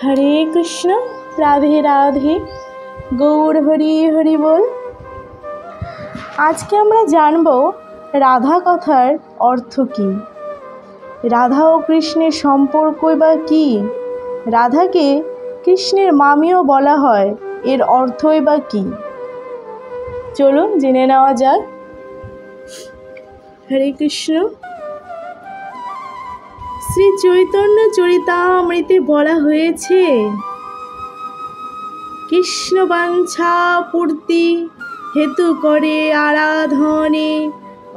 হরে কৃষ্ণ, রাধে রাধে, গৌর হরি হরি বল। আজকে আমরা জানব রাধা কথার অর্থ কী, রাধা ও কৃষ্ণের সম্পর্কই বা কী, রাধাকে কৃষ্ণের মামিও বলা হয়, এর অর্থই বা কী। চলুন জেনে নেওয়া যাক। হরে কৃষ্ণ। শ্রী চৈতন্য চরিতামৃতে বলা হয়েছে, কৃষ্ণ বাঞ্ছা পূর্তি হেতু করে আরাধনে,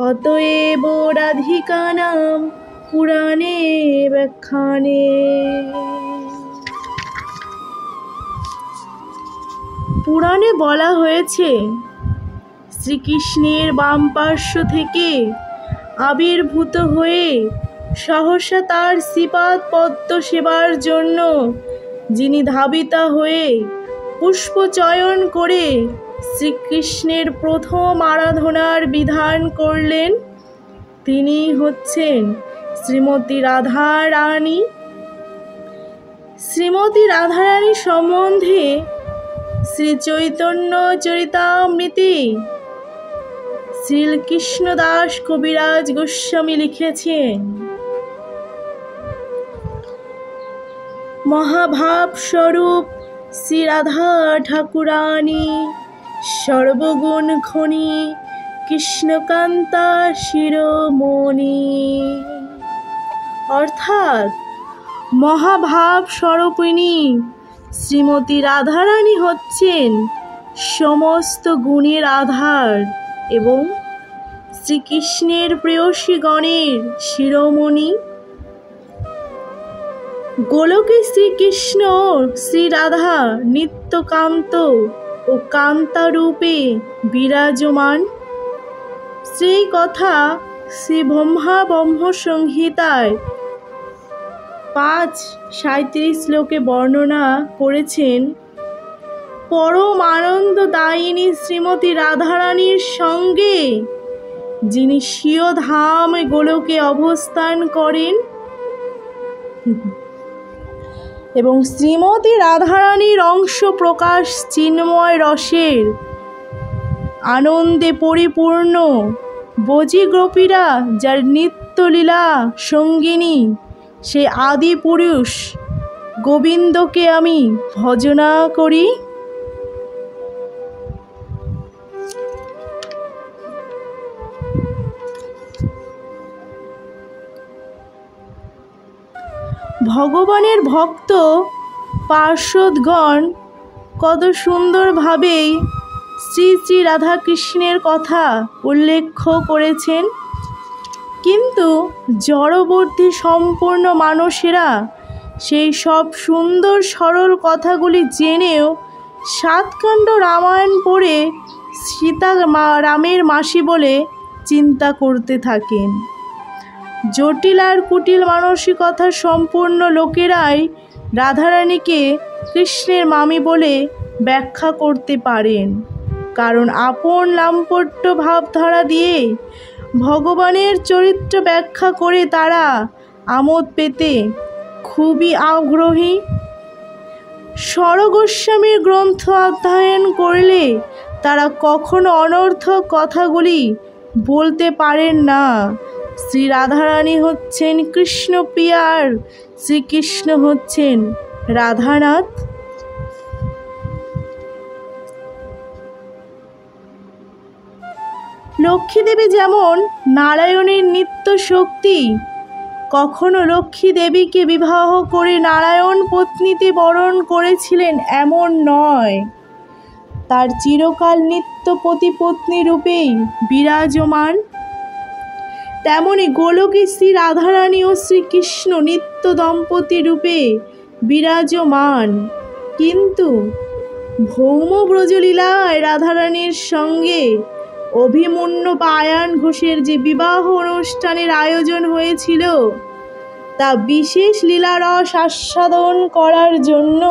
অতএব রাধিকা নাম পুরাণে ব্যাখ্যানে। পুরাণে বলা হয়েছে, শ্রীকৃষ্ণের বাম পার্শ্ব থেকে আবির্ভূত হয়ে সহসা তার শ্রীপাদ পদ্ম সেবার জন্য যিনি ধাবিতা হয়ে পুষ্প চয়ন করে শ্রীকৃষ্ণের প্রথম আরাধনার বিধান করলেন, তিনি হচ্ছেন শ্রীমতী রাধারানী। শ্রীমতী রাধারানী সম্বন্ধে শ্রী চৈতন্য চরিতামৃতে শ্রীকৃষ্ণদাস কবিরাজ গোস্বামী লিখেছেন, মহাভাব স্বরূপ শ্রী রাধা ঠাকুরানী, সর্বগুণ খনি কৃষ্ণকান্তা শিরোমণি। অর্থাৎ মহাভাব স্বরূপিণী শ্রীমতী রাধারানী হচ্ছেন সমস্ত গুণের আধার এবং শ্রীকৃষ্ণের প্রেয়সীগণের শিরোমণি। গোলকে শ্রীকৃষ্ণ শ্রী রাধা নিত্যকান্ত ও কান্তারূপে বিরাজমান, সেই কথা শ্রী ব্রহ্ম সংহিতায় 5:37 শ্লোকে বর্ণনা করেছেন। পরম আনন্দদায়িনী শ্রীমতী রাধারানীর সঙ্গে যিনি স্বীয় ধাম গোলকে অবস্থান করেন এবং শ্রীমতী রাধারানীর অংশ প্রকাশ চিন্ময় রসের আনন্দে পরিপূর্ণ বজি গোপীরা যার নিত্যলীলা সঙ্গিনী, সে আদি পুরুষ গোবিন্দকে আমি ভজনা করি। ভগবানের ভক্ত পার্ষদগণ কত সুন্দরভাবেই শ্রী শ্রী রাধাকৃষ্ণের কথা উল্লেখ করেছেন, কিন্তু জড়বর্তী সম্পূর্ণ মানুষেরা সেই সব সুন্দর সরল কথাগুলি জেনেও সাতকাণ্ড রামায়ণ পড়ে সীতা রামের মাসি বলে চিন্তা করতে থাকেন। জটিল আর কুটিল মানসিকতা সম্পূর্ণ লোকেরাই রাধারানীকে কৃষ্ণের মামি বলে ব্যাখ্যা করতে পারেন, কারণ আপন লাম্পট্য ভাবধারা দিয়ে ভগবানের চরিত্র ব্যাখ্যা করে তারা আমোদ পেতে খুবই আগ্রহী। স্বরগোস্বামীর গ্রন্থ অধ্যয়ন করলে তারা কখনো অনর্থক কথাগুলি বলতে পারেন না। শ্রী রাধারানী হচ্ছেন কৃষ্ণপ্রিয়া আর শ্রীকৃষ্ণ হচ্ছেন রাধানাথ। লক্ষ্মী দেবী যেমন নারায়ণের নিত্য শক্তি, কখনো লক্ষ্মী দেবীকে বিবাহ করে নারায়ণ পত্নীতে বরণ করেছিলেন এমন নয়, তার চিরকাল নিত্য পতিপত্নী রূপেই বিরাজমান। তেমনি গোলকে শ্রী রাধারানী ও শ্রীকৃষ্ণ নিত্য দম্পতি রূপে বিরাজমান, কিন্তু ভৌম ব্রজলীলায় রাধারানীর সঙ্গে অভিমন্যু বা আয়ান ঘোষের যে বিবাহ অনুষ্ঠানের আয়োজন হয়েছিল, তা বিশেষ লীলারস আস্বাদন করার জন্য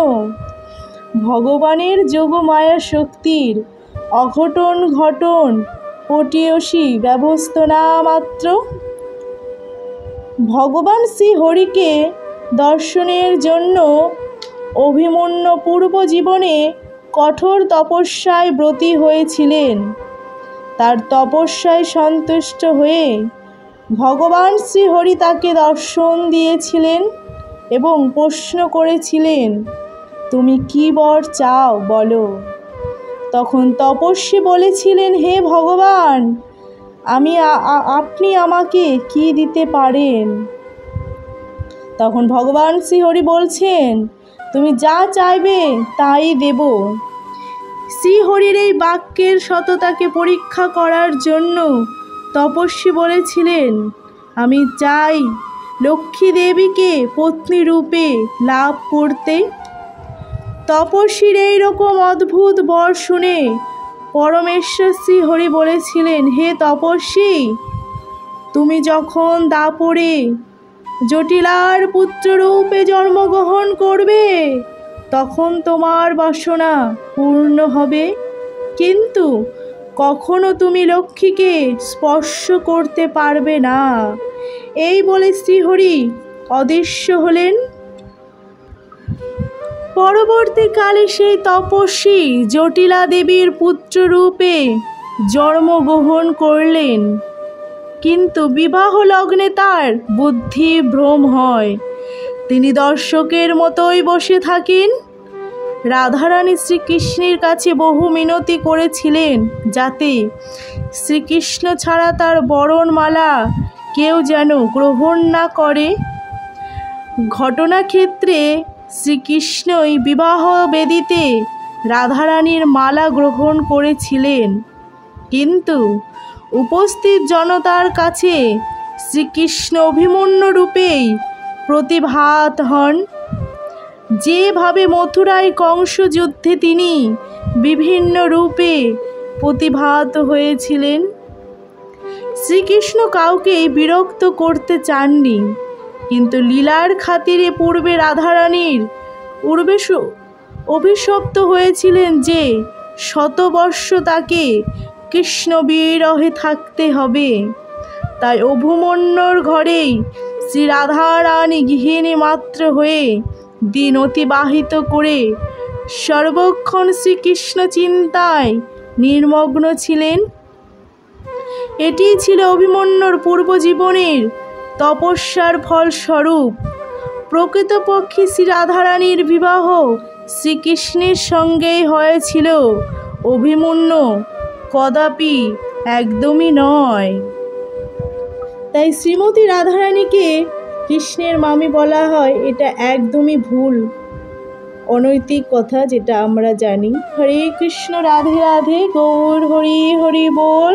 ভগবানের যোগমায়া শক্তির অঘটন ঘটন পটীয়সী ব্যবস্থা মাত্র। ভগবান শ্রী হরিকে দর্শনের জন্য অভিমন্যু পূর্ব জীবনে কঠোর তপস্যায় ব্রতী হয়েছিলেন। তার তপস্যায় সন্তুষ্ট হয়ে ভগবান শ্রীহরি তাকে দর্শন দিয়েছিলেন এবং প্রশ্ন করেছিলেন, তুমি কি বর চাও বলো। তখন তপস্বী বলেছিলেন, হে ভগবান, আপনি আমাকে কি দিতে পারেন। তখন ভগবান শ্রীহরি বলছেন, তুমি যা চাইবে তাই দেব। শ্রীহরির এই বাক্যের সততাকে পরীক্ষা করার জন্য তপস্বী বলেছিলেন, আমি চাই লক্ষ্মী দেবীকে পত্নী রূপে লাভ করতে। তপস্বীর এইরকম অদ্ভুত বর শুনে পরমেশ্বর শ্রীহরি বলেছিলেন, হে তপস্বী, তুমি যখন দাপরে জটিলার পুত্ররূপে জন্মগ্রহণ করবে তখন তোমার বাসনা পূর্ণ হবে, কিন্তু কখনো তুমি লক্ষ্মীকে স্পর্শ করতে পারবে না। এই বলে শ্রীহরি অদৃশ্য হলেন। পরবর্তীকালে সেই তপস্বী জটিলা দেবীর পুত্ররূপে জন্মগ্রহণ করলেন, কিন্তু বিবাহ লগ্নে তার বুদ্ধি ভ্রম হয়। তিনি দর্শকের মতোই বসে থাকেন। রাধারানী শ্রীকৃষ্ণের কাছে বহু মিনতি করেছিলেন যাতে শ্রীকৃষ্ণ ছাড়া তার বরণমালা কেউ যেন গ্রহণ না করে। ঘটনাক্ষেত্রে শ্রীকৃষ্ণই বিবাহ বেদিতে রাধারানীর মালা গ্রহণ করেছিলেন, কিন্তু উপস্থিত জনতার কাছে শ্রীকৃষ্ণ অভিমন্যু রূপেই প্রতিভাত হন। যেভাবে মথুরায় কংস যুদ্ধে তিনি বিভিন্ন রূপে প্রতিভাত হয়েছিলেন। শ্রীকৃষ্ণ কাউকেই বিরক্ত করতে চাননি, কিন্তু লীলার খাতিরে পূর্বে রাধারানীর অভিশপ্ত হয়েছিলেন যে শতবর্ষ তাকে কৃষ্ণ বিরহে থাকতে হবে। তাই অভিমন্যুর ঘরেই শ্রী রাধারানী গৃহিণী মাত্র হয়ে দিন অতিবাহিত করে সর্বক্ষণ শ্রীকৃষ্ণ চিন্তায় নির্মগ্ন ছিলেন। এটি ছিল অভিমন্যুর পূর্বজীবনের তপস্যার ফলস্বরূপ। প্রকৃতপক্ষে শ্রী রাধারানীর বিবাহ শ্রীকৃষ্ণের সঙ্গেই হয়েছিল, অভিমন্যু কদাপি একদমই নয়। তাই শ্রীমতী রাধারানীকে কৃষ্ণের মামি বলা হয়, এটা একদমই ভুল, অনৈতিক কথা, যেটা আমরা জানি। হরে কৃষ্ণ, রাধে রাধে, গৌর হরি হরি বল।